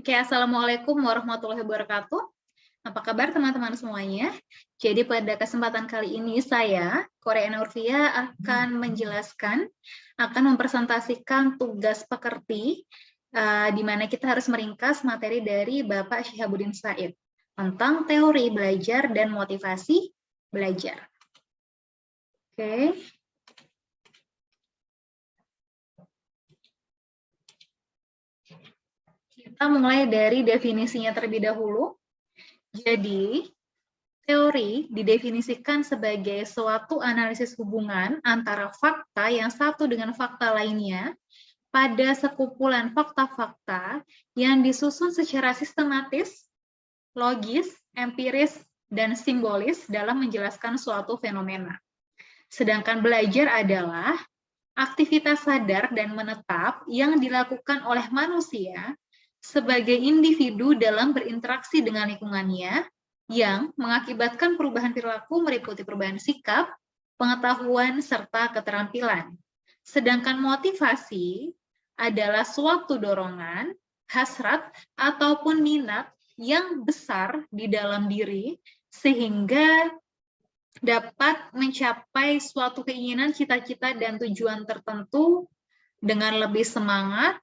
Oke, Assalamualaikum warahmatullahi wabarakatuh. Apa kabar teman-teman semuanya? Jadi pada kesempatan kali ini saya, Korea Nurfia, akan mempresentasikan tugas pekerti, di mana kita harus meringkas materi dari Bapak Syihabuddin Said tentang teori belajar dan motivasi belajar. Oke. Kita mulai dari definisinya terlebih dahulu. Jadi, teori didefinisikan sebagai suatu analisis hubungan antara fakta yang satu dengan fakta lainnya pada sekumpulan fakta-fakta yang disusun secara sistematis, logis, empiris, dan simbolis dalam menjelaskan suatu fenomena. Sedangkan belajar adalah aktivitas sadar dan menetap yang dilakukan oleh manusia sebagai individu dalam berinteraksi dengan lingkungannya yang mengakibatkan perubahan perilaku meliputi perubahan sikap, pengetahuan, serta keterampilan. Sedangkan motivasi adalah suatu dorongan, hasrat, ataupun minat yang besar di dalam diri sehingga dapat mencapai suatu keinginan, cita-cita, dan tujuan tertentu dengan lebih semangat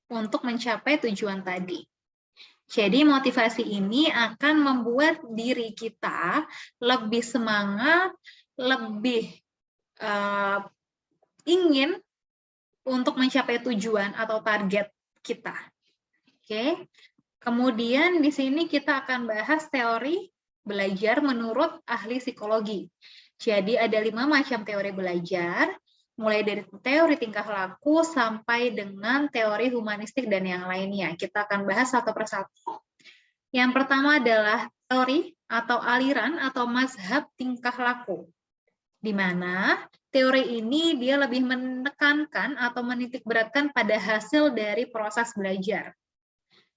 untuk mencapai tujuan tadi. Jadi motivasi ini akan membuat diri kita lebih semangat, lebih ingin untuk mencapai tujuan atau target kita. Oke. Kemudian di sini kita akan bahas teori belajar menurut ahli psikologi. Jadi ada 5 macam teori belajar, mulai dari teori tingkah laku sampai dengan teori humanistik dan yang lainnya. Kita akan bahas satu persatu. Yang pertama adalah teori atau aliran atau mazhab tingkah laku, di mana teori ini dia lebih menekankan atau menitikberatkan pada hasil dari proses belajar.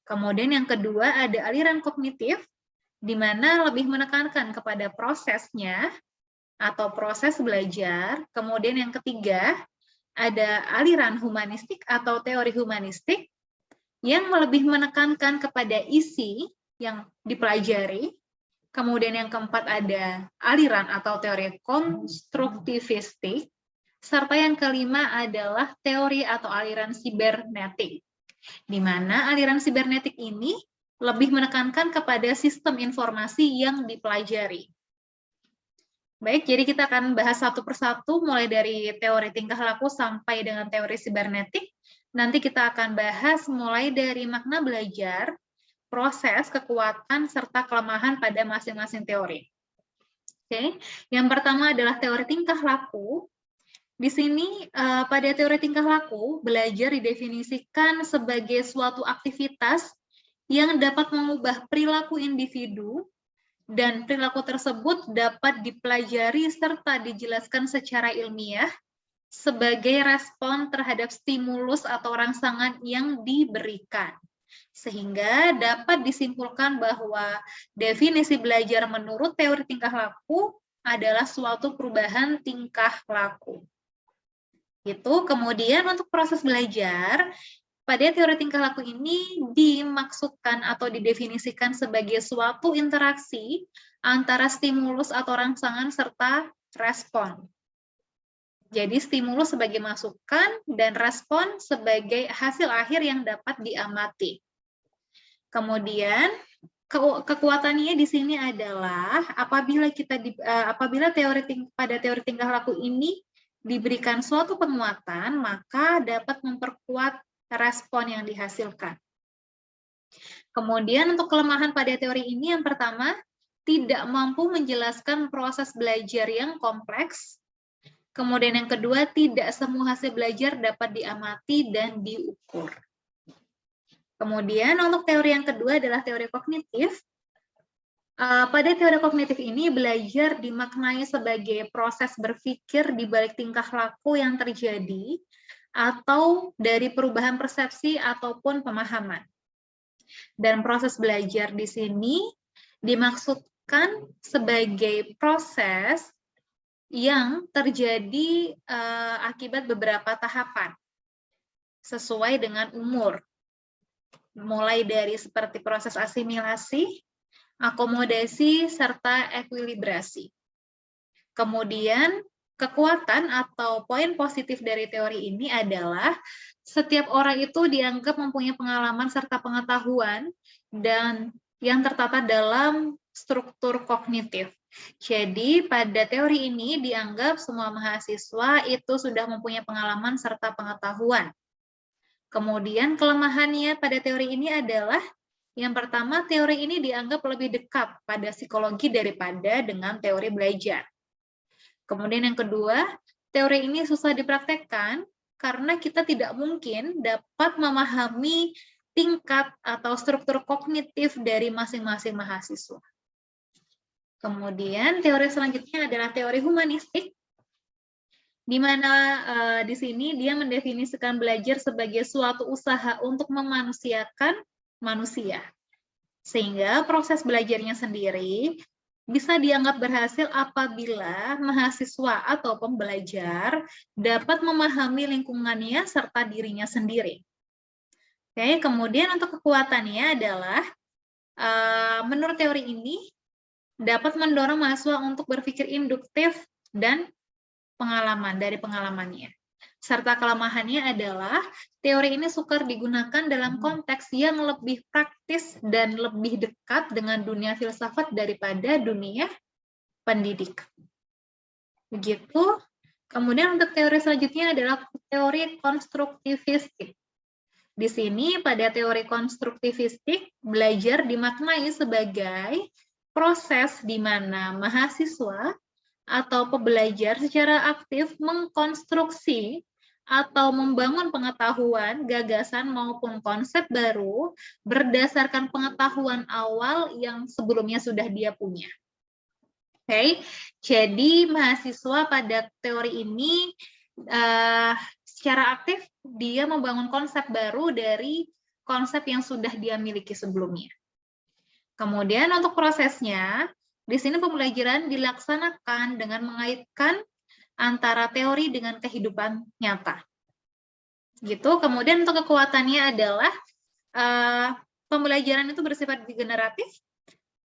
Kemudian yang kedua ada aliran kognitif, di mana lebih menekankan kepada prosesnya atau proses belajar. Kemudian yang ketiga, ada aliran humanistik atau teori humanistik yang lebih menekankan kepada isi yang dipelajari. Kemudian yang keempat ada aliran atau teori konstruktivistik. Serta yang kelima adalah teori atau aliran sibernetik, di mana aliran sibernetik ini lebih menekankan kepada sistem informasi yang dipelajari. Baik, jadi kita akan bahas satu persatu mulai dari teori tingkah laku sampai dengan teori sibernetik. Nanti kita akan bahas mulai dari makna belajar, proses, kekuatan, serta kelemahan pada masing-masing teori. Oke, yang pertama adalah teori tingkah laku. Di sini pada teori tingkah laku, belajar didefinisikan sebagai suatu aktivitas yang dapat mengubah perilaku individu, dan perilaku tersebut dapat dipelajari serta dijelaskan secara ilmiah sebagai respon terhadap stimulus atau rangsangan yang diberikan. Sehingga dapat disimpulkan bahwa definisi belajar menurut teori tingkah laku adalah suatu perubahan tingkah laku. Itu. Kemudian untuk proses belajar, pada teori tingkah laku ini dimaksudkan atau didefinisikan sebagai suatu interaksi antara stimulus atau rangsangan serta respon. Jadi stimulus sebagai masukan dan respon sebagai hasil akhir yang dapat diamati. Kemudian kekuatannya di sini adalah apabila pada teori tingkah laku ini diberikan suatu penguatan, maka dapat memperkuat respon yang dihasilkan. Kemudian untuk kelemahan pada teori ini yang pertama, tidak mampu menjelaskan proses belajar yang kompleks. Kemudian yang kedua, tidak semua hasil belajar dapat diamati dan diukur. Kemudian untuk teori yang kedua adalah teori kognitif. Pada teori kognitif ini, belajar dimaknai sebagai proses berpikir di balik tingkah laku yang terjadi atau dari perubahan persepsi ataupun pemahaman. Dan proses belajar di sini dimaksudkan sebagai proses yang terjadi akibat beberapa tahapan sesuai dengan umur. mulai dari seperti proses asimilasi, akomodasi, serta ekuilibrasi. Kemudian, kekuatan atau poin positif dari teori ini adalah setiap orang itu dianggap mempunyai pengalaman serta pengetahuan dan yang tertata dalam struktur kognitif. Jadi, pada teori ini dianggap semua mahasiswa itu sudah mempunyai pengalaman serta pengetahuan. Kemudian, kelemahannya pada teori ini adalah yang pertama, teori ini dianggap lebih dekat pada psikologi daripada dengan teori belajar. Kemudian yang kedua, teori ini susah dipraktekkan karena kita tidak mungkin dapat memahami tingkat atau struktur kognitif dari masing-masing mahasiswa. Kemudian teori selanjutnya adalah teori humanistik, di mana di sini dia mendefinisikan belajar sebagai suatu usaha untuk memanusiakan manusia. Sehingga proses belajarnya sendiri bisa dianggap berhasil apabila mahasiswa atau pembelajar dapat memahami lingkungannya serta dirinya sendiri. Oke, kemudian untuk kekuatannya adalah, menurut teori ini, dapat mendorong mahasiswa untuk berpikir induktif dan dari pengalamannya. Serta kelemahannya adalah teori ini sukar digunakan dalam konteks yang lebih praktis dan lebih dekat dengan dunia filsafat daripada dunia pendidikan. Begitu. Kemudian untuk teori selanjutnya adalah teori konstruktivistik. Di sini pada teori konstruktivistik, belajar dimaknai sebagai proses di mana mahasiswa atau pembelajar secara aktif mengkonstruksi atau membangun pengetahuan, gagasan maupun konsep baru berdasarkan pengetahuan awal yang sebelumnya sudah dia punya. Oke, jadi mahasiswa pada teori ini secara aktif dia membangun konsep baru dari konsep yang sudah dia miliki sebelumnya. Kemudian untuk prosesnya, di sini pembelajaran dilaksanakan dengan mengaitkan antara teori dengan kehidupan nyata. Gitu. Kemudian untuk kekuatannya adalah pembelajaran itu bersifat generatif,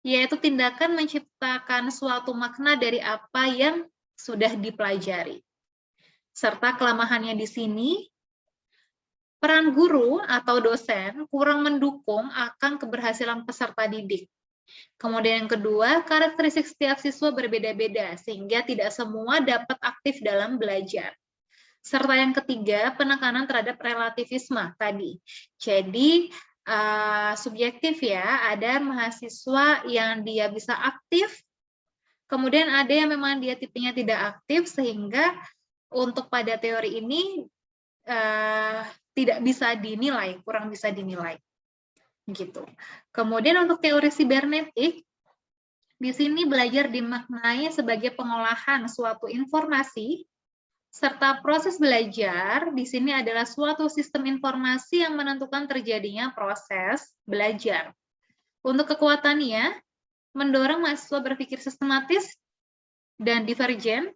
yaitu tindakan menciptakan suatu makna dari apa yang sudah dipelajari. Serta kelemahannya di sini, peran guru atau dosen kurang mendukung akan keberhasilan peserta didik. Kemudian yang kedua, karakteristik setiap siswa berbeda-beda, sehingga tidak semua dapat aktif dalam belajar. Serta yang ketiga, penekanan terhadap relativisme tadi. Jadi, subjektif ya, ada mahasiswa yang dia bisa aktif, kemudian ada yang memang dia tipenya tidak aktif, sehingga untuk pada teori ini tidak bisa dinilai, kurang bisa dinilai. Gitu. Kemudian untuk teori sibernetik, di sini belajar dimaknai sebagai pengolahan suatu informasi, serta proses belajar di sini adalah suatu sistem informasi yang menentukan terjadinya proses belajar. Untuk kekuatannya, mendorong mahasiswa berpikir sistematis dan divergen.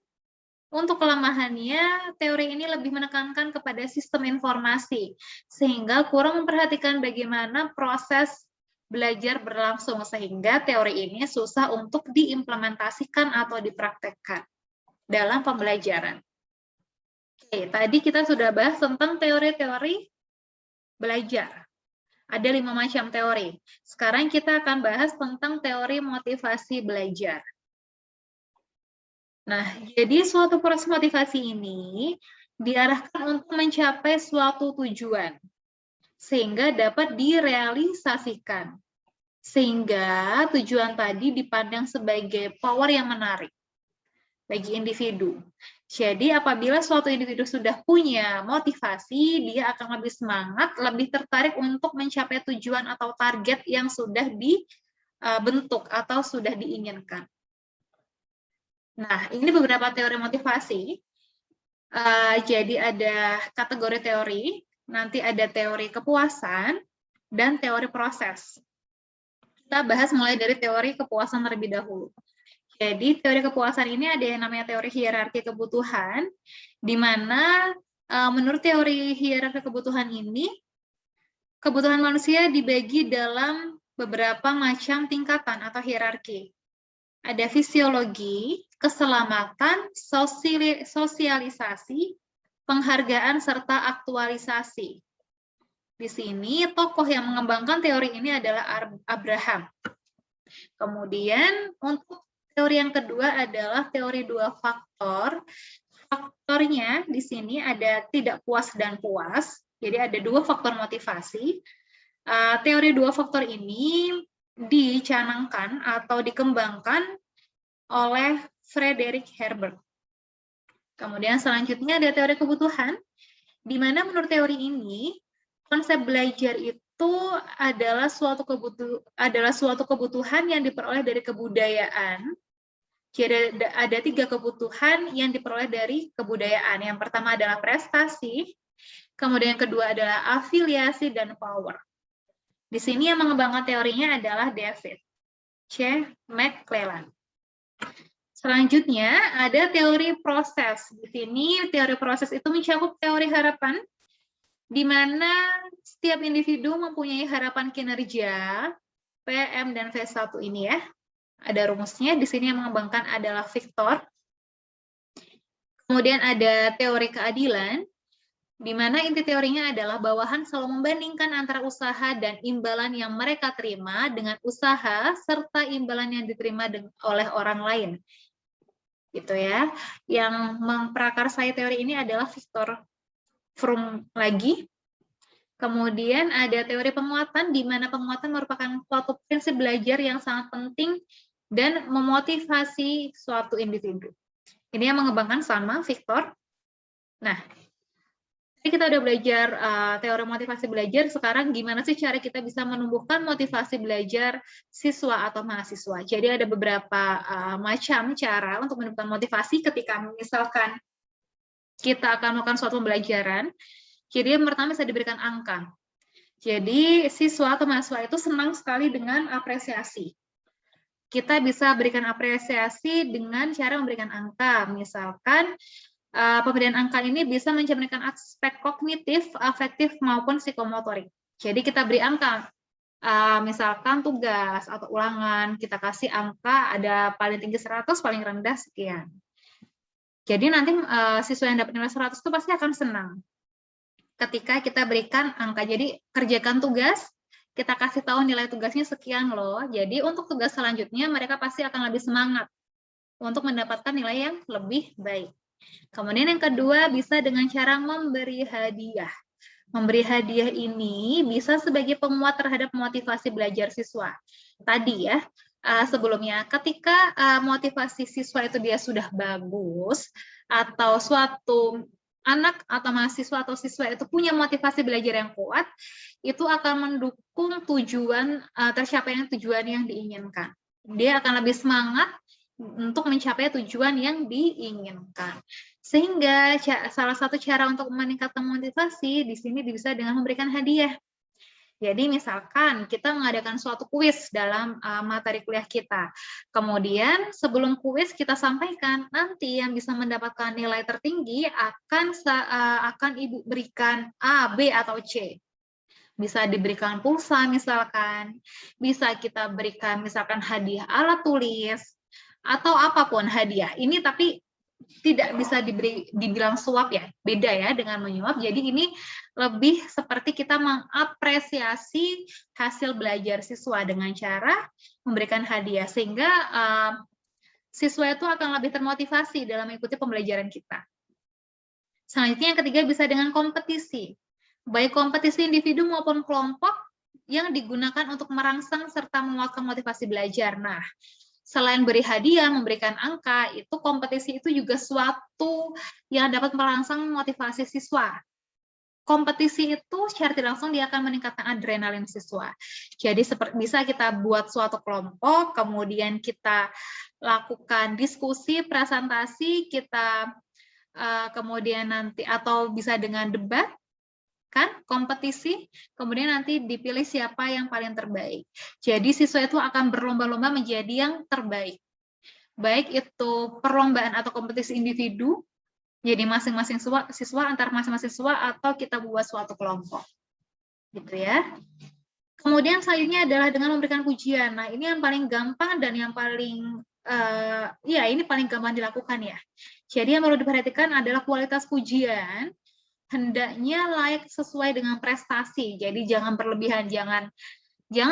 Untuk kelemahannya, teori ini lebih menekankan kepada sistem informasi, sehingga kurang memperhatikan bagaimana proses belajar berlangsung, sehingga teori ini susah untuk diimplementasikan atau dipraktekkan dalam pembelajaran. Oke, tadi kita sudah bahas tentang teori-teori belajar. Ada 5 macam teori. Sekarang kita akan bahas tentang teori motivasi belajar. Nah, jadi suatu proses motivasi ini diarahkan untuk mencapai suatu tujuan, sehingga dapat direalisasikan. Sehingga tujuan tadi dipandang sebagai power yang menarik bagi individu. Jadi apabila suatu individu sudah punya motivasi, dia akan lebih semangat, lebih tertarik untuk mencapai tujuan atau target yang sudah dibentuk atau sudah diinginkan. Nah, ini beberapa teori motivasi. Jadi ada kategori teori, nanti ada teori kepuasan, dan teori proses. Kita bahas mulai dari teori kepuasan terlebih dahulu. Jadi teori kepuasan ini ada yang namanya teori hierarki kebutuhan, di mana menurut teori hierarki kebutuhan ini, Kebutuhan manusia dibagi dalam beberapa macam tingkatan atau hierarki. Ada fisiologi, keselamatan, sosialisasi, penghargaan, serta aktualisasi. Di sini tokoh yang mengembangkan teori ini adalah Abraham. Kemudian untuk teori yang kedua adalah teori dua faktor. Faktornya di sini ada tidak puas dan puas. Jadi ada dua faktor motivasi. Teori dua faktor ini dicanangkan atau dikembangkan oleh Frederick Herbert. Kemudian selanjutnya ada teori kebutuhan, di mana menurut teori ini konsep belajar itu adalah suatu kebutuhan yang diperoleh dari kebudayaan. Jadi ada 3 kebutuhan yang diperoleh dari kebudayaan. Yang pertama adalah prestasi, kemudian yang kedua adalah afiliasi dan power. Di sini yang mengembangkan teorinya adalah David C. McClelland. Selanjutnya ada teori proses. Di sini teori proses itu mencakup teori harapan, di mana setiap individu mempunyai harapan kinerja, PM dan V1 ini ya. Ada rumusnya, di sini yang mengembangkan adalah Victor. Kemudian ada teori keadilan, di mana inti teorinya adalah bawahan selalu membandingkan antara usaha dan imbalan yang mereka terima dengan usaha serta imbalan yang diterima oleh orang lain. Gitu ya. Yang memprakarsai teori ini adalah Victor Fromm lagi. Kemudian ada teori penguatan, di mana penguatan merupakan suatu prinsip belajar yang sangat penting dan memotivasi suatu individu. Ini yang mengembangkan sama Victor. Nah, kita udah belajar teori motivasi belajar, sekarang gimana sih cara kita bisa menumbuhkan motivasi belajar siswa atau mahasiswa. Jadi ada beberapa macam cara untuk menumbuhkan motivasi ketika misalkan kita akan melakukan suatu pembelajaran. Jadi yang pertama bisa diberikan angka. Jadi siswa atau mahasiswa itu senang sekali dengan apresiasi. Kita bisa berikan apresiasi dengan cara memberikan angka. Misalkan pemberian angka ini bisa mencerminkan aspek kognitif, afektif, maupun psikomotorik. Jadi kita beri angka, misalkan tugas atau ulangan, kita kasih angka ada paling tinggi 100, paling rendah sekian. Jadi nanti siswa yang dapat nilai 100 itu pasti akan senang ketika kita berikan angka. Jadi kerjakan tugas, kita kasih tahu nilai tugasnya sekian loh. Jadi untuk tugas selanjutnya mereka pasti akan lebih semangat untuk mendapatkan nilai yang lebih baik. Kemudian yang kedua bisa dengan cara memberi hadiah. Memberi hadiah ini bisa sebagai penguat terhadap motivasi belajar siswa. Tadi ya, sebelumnya ketika motivasi siswa itu dia sudah bagus, atau suatu anak atau mahasiswa atau siswa itu punya motivasi belajar yang kuat, itu akan mendukung tujuan tercapainya tujuan yang diinginkan. Dia akan lebih semangat untuk mencapai tujuan yang diinginkan. Sehingga salah satu cara untuk meningkatkan motivasi di sini bisa dengan memberikan hadiah. Jadi misalkan kita mengadakan suatu kuis dalam materi kuliah kita. Kemudian sebelum kuis kita sampaikan, nanti yang bisa mendapatkan nilai tertinggi akan Ibu berikan A, B, atau C. Bisa diberikan pulsa misalkan, bisa kita berikan misalkan hadiah alat tulis, atau apapun hadiah. Ini tapi tidak bisa dibilang suap ya, beda ya dengan menyuap. Jadi ini lebih seperti kita mengapresiasi hasil belajar siswa dengan cara memberikan hadiah, sehingga siswa itu akan lebih termotivasi dalam mengikuti pembelajaran kita. Selanjutnya yang ketiga bisa dengan kompetisi. Baik kompetisi individu maupun kelompok yang digunakan untuk merangsang serta menguatkan motivasi belajar. Nah, selain beri hadiah, memberikan angka, itu kompetisi itu juga suatu yang dapat merangsang motivasi siswa. Kompetisi itu secara tidak langsung dia akan meningkatkan adrenalin siswa. Jadi bisa kita buat suatu kelompok, kemudian kita lakukan diskusi, presentasi, kita kemudian nanti atau bisa dengan debat, kan kompetisi, kemudian nanti dipilih siapa yang paling terbaik. Jadi siswa itu akan berlomba-lomba menjadi yang terbaik. Baik itu perlombaan atau kompetisi individu, jadi masing-masing siswa antar masing-masing siswa, atau kita buat suatu kelompok. gitu ya. Kemudian selanjutnya adalah dengan memberikan pujian. Nah, ini yang paling gampang dan yang paling ya ini paling gampang dilakukan ya. Jadi yang perlu diperhatikan adalah kualitas pujian hendaknya layak sesuai dengan prestasi. Jadi jangan berlebihan, jangan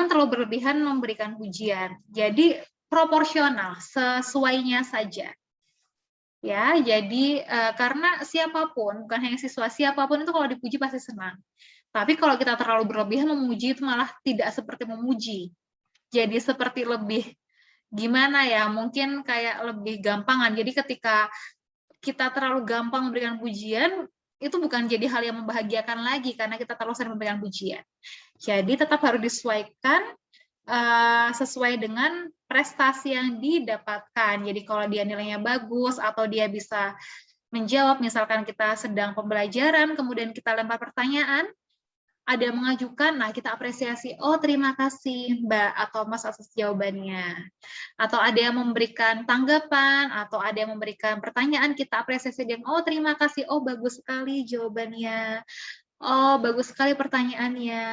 terlalu berlebihan memberikan pujian. Jadi proporsional, sesuainya saja. Ya, jadi karena siapapun, bukan hanya siswa, siapapun itu kalau dipuji pasti senang. Tapi kalau kita terlalu berlebihan memuji itu malah tidak seperti memuji. Jadi seperti lebih gimana ya, mungkin kayak lebih gampangan. Jadi ketika kita terlalu gampang memberikan pujian, itu bukan jadi hal yang membahagiakan lagi karena kita terlalu sering memberikan pujian. Jadi tetap harus disesuaikan sesuai dengan prestasi yang didapatkan. Jadi kalau dia nilainya bagus atau dia bisa menjawab, misalkan kita sedang pembelajaran, kemudian kita lempar pertanyaan, ada yang mengajukan, nah kita apresiasi, oh terima kasih Mbak atau Mas atas jawabannya. Atau ada yang memberikan tanggapan, atau ada yang memberikan pertanyaan, kita apresiasi dia, oh terima kasih, oh bagus sekali jawabannya, oh bagus sekali pertanyaannya.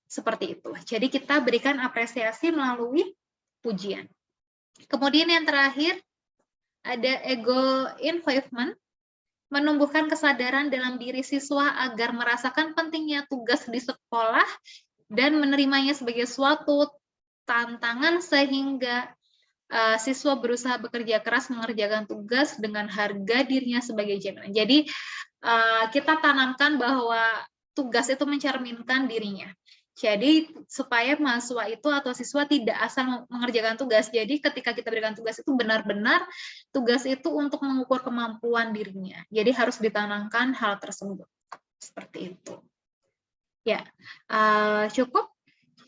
Seperti itu. Jadi kita berikan apresiasi melalui pujian. Kemudian yang terakhir, ada ego involvement, menumbuhkan kesadaran dalam diri siswa agar merasakan pentingnya tugas di sekolah dan menerimanya sebagai suatu tantangan sehingga siswa berusaha bekerja keras mengerjakan tugas dengan harga dirinya sebagai jaminan. Jadi kita tanamkan bahwa tugas itu mencerminkan dirinya. Jadi supaya mahasiswa itu atau siswa tidak asal mengerjakan tugas. Jadi ketika kita berikan tugas itu benar-benar tugas itu untuk mengukur kemampuan dirinya. Jadi harus ditanamkan hal tersebut. Seperti itu. Ya, cukup.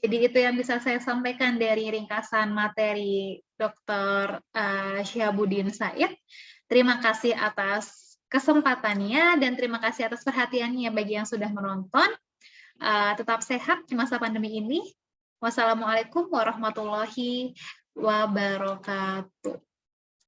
Jadi itu yang bisa saya sampaikan dari ringkasan materi Dr. Syihabuddin Said. Terima kasih atas kesempatannya dan terima kasih atas perhatiannya bagi yang sudah menonton. Tetap sehat di masa pandemi ini. Wassalamualaikum warahmatullahi wabarakatuh.